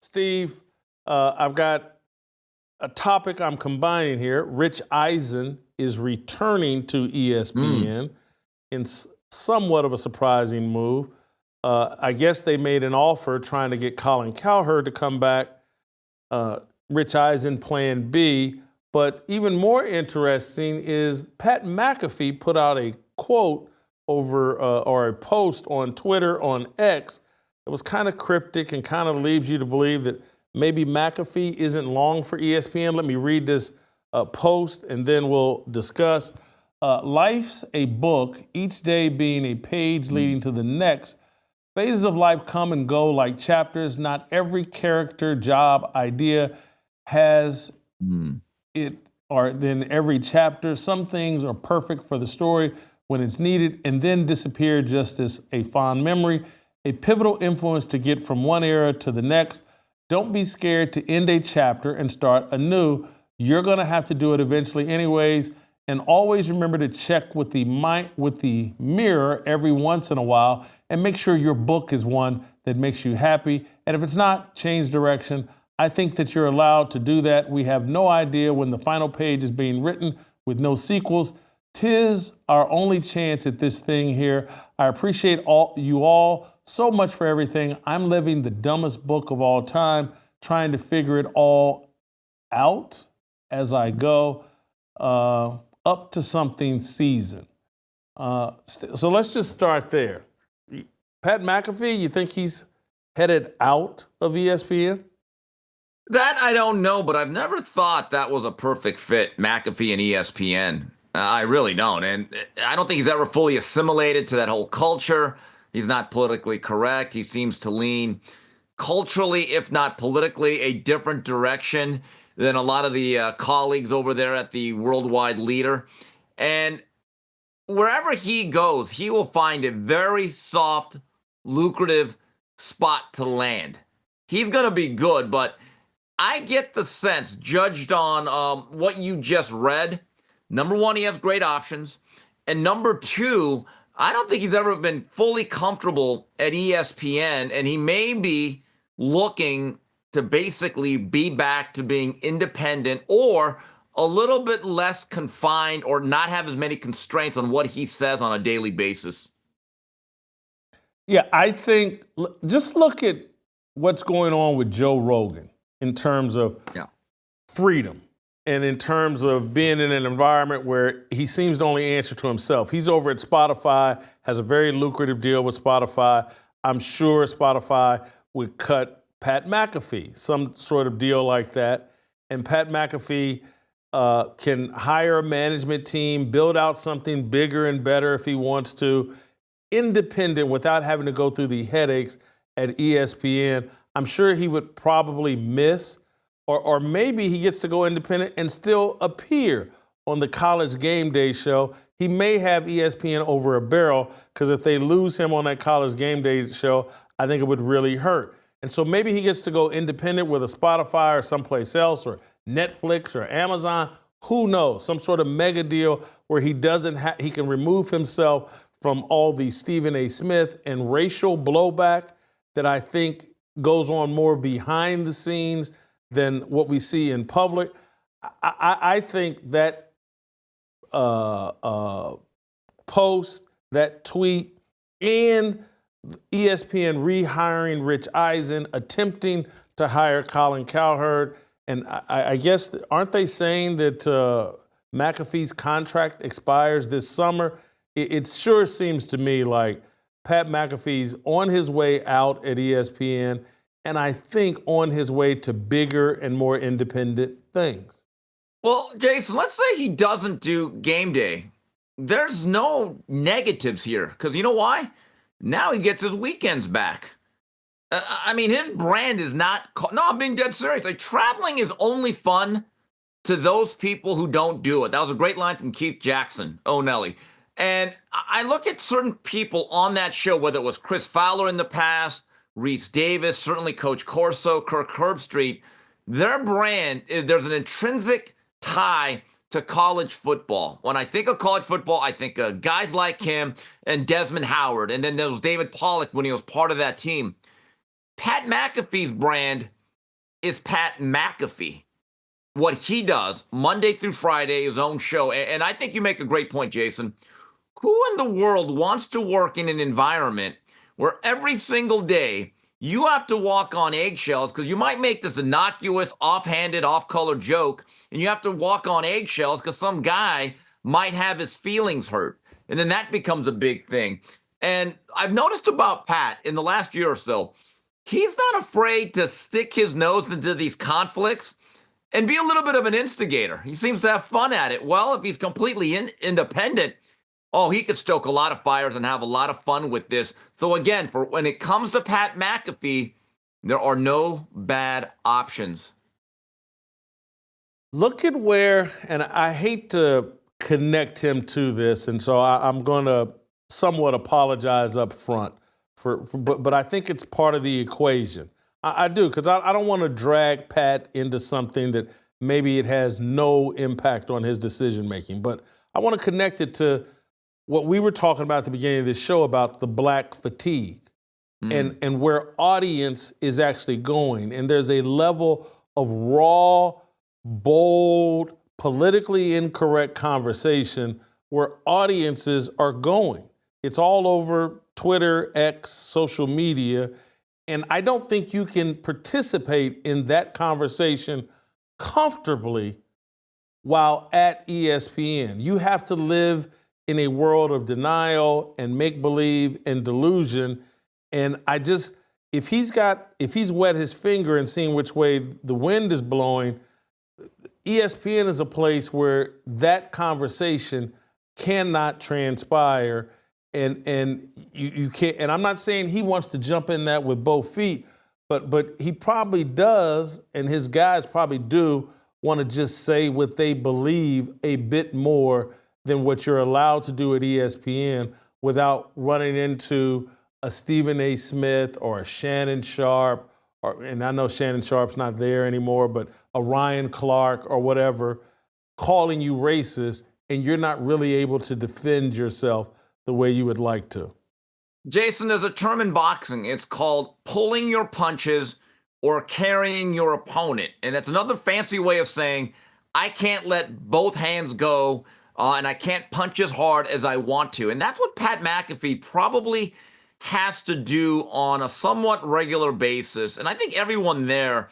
Steve, I've got a topic I'm combining here. Rich Eisen is returning to ESPN in somewhat of a surprising move. I guess they made an offer trying to get Colin Cowherd to come back. Rich Eisen plan B. But even more interesting is Pat McAfee put out a quote over or a post on Twitter, on X. It was kind of cryptic and kind of leaves you to believe that maybe McAfee isn't long for ESPN. Let me read this post and then we'll discuss. Life's a book, each day being a page leading to the next. Phases of life come and go like chapters. Not every character, job, idea has it, or then every chapter. Some things are perfect for the story when it's needed and then disappear just as a fond memory, a pivotal influence to get from one era to the next. Don't be scared to end a chapter and start anew. You're going to have to do it eventually anyways. And always remember to check with the mirror every once in a while and make sure your book is one that makes you happy. And if it's not, change direction. I think that you're allowed to do that. We have no idea when the final page is being written with no sequels. 'Tis our only chance at this thing here. I appreciate you all so much for everything. I'm living the dumbest book of all time, trying to figure it all out as I go. Up to something season. So let's just start there. Pat McAfee, you think he's headed out of ESPN? That I don't know, but I've never thought that was a perfect fit, McAfee and ESPN. I really don't. And I don't think he's ever fully assimilated to that whole culture. He's not politically correct. He seems to lean culturally, if not politically, a different direction than a lot of the colleagues over there at the worldwide leader. And wherever he goes, he will find a very soft, lucrative spot to land. He's going to be good, but I get the sense, judged on what you just read, number one, he has great options. And number two, I don't think he's ever been fully comfortable at ESPN, and he may be looking to basically be back to being independent or a little bit less confined or not have as many constraints on what he says on a daily basis. Yeah, I think just look at what's going on with Joe Rogan in terms of freedom and in terms of being in an environment where he seems to only answer to himself. He's over at Spotify, has a very lucrative deal with Spotify. I'm sure Spotify would cut Pat McAfee, some sort of deal like that. And Pat McAfee can hire a management team, build out something bigger and better if he wants to, independent without having to go through the headaches at ESPN. I'm sure he would probably miss, or maybe he gets to go independent and still appear on the College Game Day show. He may have ESPN over a barrel because if they lose him on that College Game Day show, I think it would really hurt. And so maybe he gets to go independent with a Spotify or someplace else or Netflix or Amazon. Who knows? Some sort of mega deal where he can remove himself from all the Stephen A. Smith and racial blowback that I think goes on more behind the scenes than what we see in public. I think that post, that tweet, and ESPN rehiring Rich Eisen, attempting to hire Colin Cowherd. And I guess, aren't they saying that McAfee's contract expires this summer? It sure seems to me like Pat McAfee's on his way out at ESPN, and I think on his way to bigger and more independent things. Well, Jason, let's say he doesn't do game day. There's no negatives here, because you know why? Now he gets his weekends back. I mean, his brand is not... No, I'm being dead serious. Like, traveling is only fun to those people who don't do it. That was a great line from Keith Jackson, Oh Nelly. And I look at certain people on that show, whether it was Chris Fowler in the past, Reese Davis, certainly Coach Corso, Kirk Herbstreit. Their brand, there's an intrinsic tie to college football. When I think of college football, I think of guys like him and Desmond Howard, and then there was David Pollock when he was part of that team. Pat McAfee's brand is Pat McAfee. What he does Monday through Friday, his own show. And I think you make a great point, Jason. Who in the world wants to work in an environment where every single day you have to walk on eggshells because you might make this innocuous, offhanded, off-color joke, and you have to walk on eggshells because some guy might have his feelings hurt. And then that becomes a big thing. And I've noticed about Pat in the last year or so, he's not afraid to stick his nose into these conflicts and be a little bit of an instigator. He seems to have fun at it. Well, if he's completely independent, oh, he could stoke a lot of fires and have a lot of fun with this. So again, for when it comes to Pat McAfee, there are no bad options. Look at where, and I hate to connect him to this, and so I'm going to somewhat apologize up front but I think it's part of the equation. I do, because I don't want to drag Pat into something that maybe it has no impact on his decision making. But I want to connect it to what we were talking about at the beginning of this show about the black fatigue and where audience is actually going. And there's a level of raw, bold, politically incorrect conversation where audiences are going. It's all over Twitter, X, social media. And I don't think you can participate in that conversation comfortably while at ESPN. You have to live in a world of denial and make-believe and delusion. And if he's wet his finger and seen which way the wind is blowing, ESPN is a place where that conversation cannot transpire. And you can't, and I'm not saying he wants to jump in that with both feet, but he probably does, and his guys probably do want to just say what they believe a bit more than what you're allowed to do at ESPN without running into a Stephen A. Smith or a Shannon Sharp, and I know Shannon Sharp's not there anymore, but a Ryan Clark or whatever, calling you racist, and you're not really able to defend yourself the way you would like to. Jason, there's a term in boxing. It's called pulling your punches or carrying your opponent. And that's another fancy way of saying I can't let both hands go and I can't punch as hard as I want to. And that's what Pat McAfee probably has to do on a somewhat regular basis. And I think everyone there,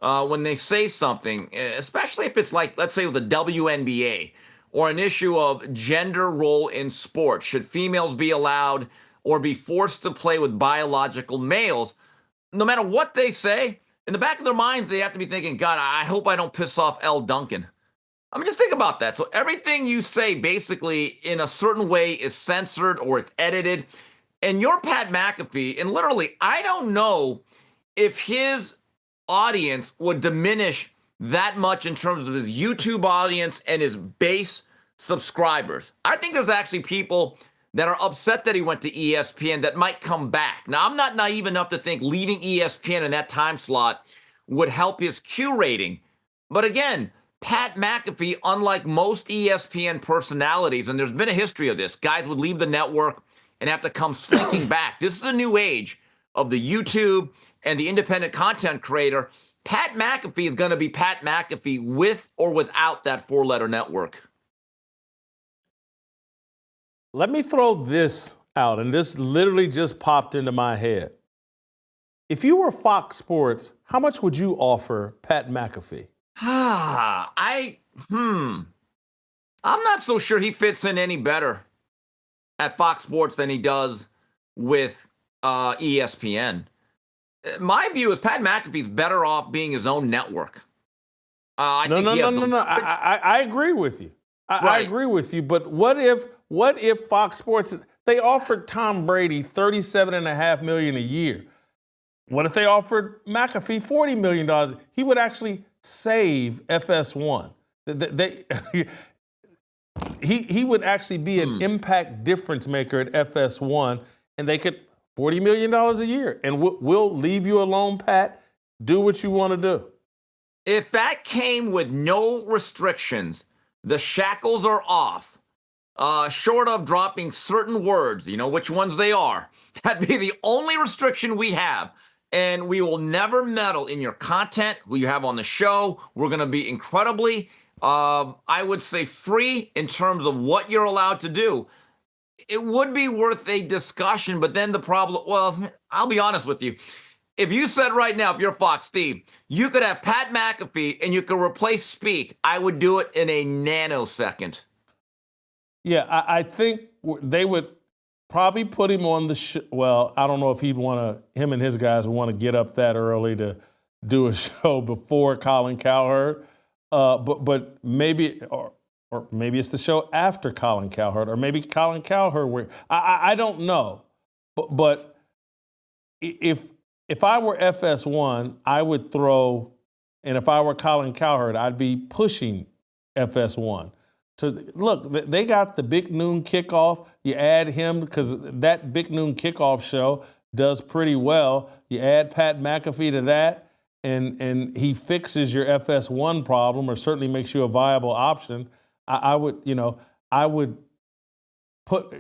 when they say something, especially if it's like, let's say with the WNBA, or an issue of gender role in sports. Should females be allowed or be forced to play with biological males? No matter what they say, in the back of their minds, they have to be thinking, God, I hope I don't piss off Elle Duncan. I mean, just think about that. So everything you say basically in a certain way is censored or it's edited. And you're Pat McAfee, and literally, I don't know if his audience would diminish that much in terms of his YouTube audience and his base subscribers. I think there's actually people that are upset that he went to ESPN that might come back. Now, I'm not naive enough to think leaving ESPN in that time slot would help his Q rating. But again, Pat McAfee, unlike most ESPN personalities, and there's been a history of this, guys would leave the network and have to come slinking back. This is a new age of the YouTube and the independent content creator. Pat McAfee is going to be Pat McAfee with or without that four-letter network. Let me throw this out, and this literally just popped into my head. If you were Fox Sports, how much would you offer Pat McAfee? I'm not so sure he fits in any better at Fox Sports than he does with ESPN. My view is Pat McAfee's better off being his own network. No. I agree with you. I agree with you. But what if Fox Sports, they offered Tom Brady $37.5 million a year? What if they offered McAfee $40 million? He would actually save FS1. He would actually be an impact difference maker at FS1, and they could $40 million a year. And we'll leave you alone, Pat. Do what you want to do. If that came with no restrictions, the shackles are off, short of dropping certain words, you know which ones they are. That'd be the only restriction we have. and we will never meddle in your content, who you have on the show. We're going to be incredibly, I would say, free in terms of what you're allowed to do. It would be worth a discussion, but then the problem, well, I'll be honest with you. If you said right now, if you're Fox, Steve, you could have Pat McAfee and you could replace Speak, I would do it in a nanosecond. Yeah, I think they would probably put him on the well, I don't know if him and his guys would want to get up that early to do a show before Colin Cowherd. But maybe, or maybe it's the show after Colin Cowherd, or maybe Colin Cowherd. I don't know. But if I were FS1, I would throw, and if I were Colin Cowherd, I'd be pushing FS1. Look, they got the Big Noon Kickoff. You add him because that Big Noon Kickoff show does pretty well. You add Pat McAfee to that, and he fixes your FS1 problem, or certainly makes you a viable option. I would put,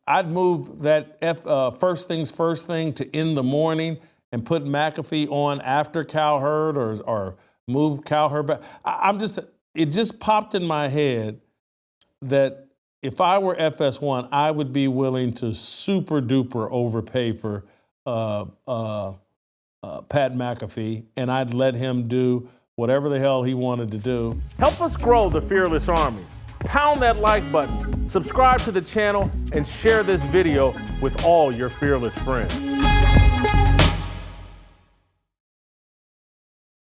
I'd move that first things first thing to in the morning and put McAfee on after Cowherd, or move Cowherd back. It just popped in my head that if I were FS1, I would be willing to super duper overpay for Pat McAfee, and I'd let him do whatever the hell he wanted to do. Help us grow the Fearless Army. Pound that like button, subscribe to the channel, and share this video with all your fearless friends.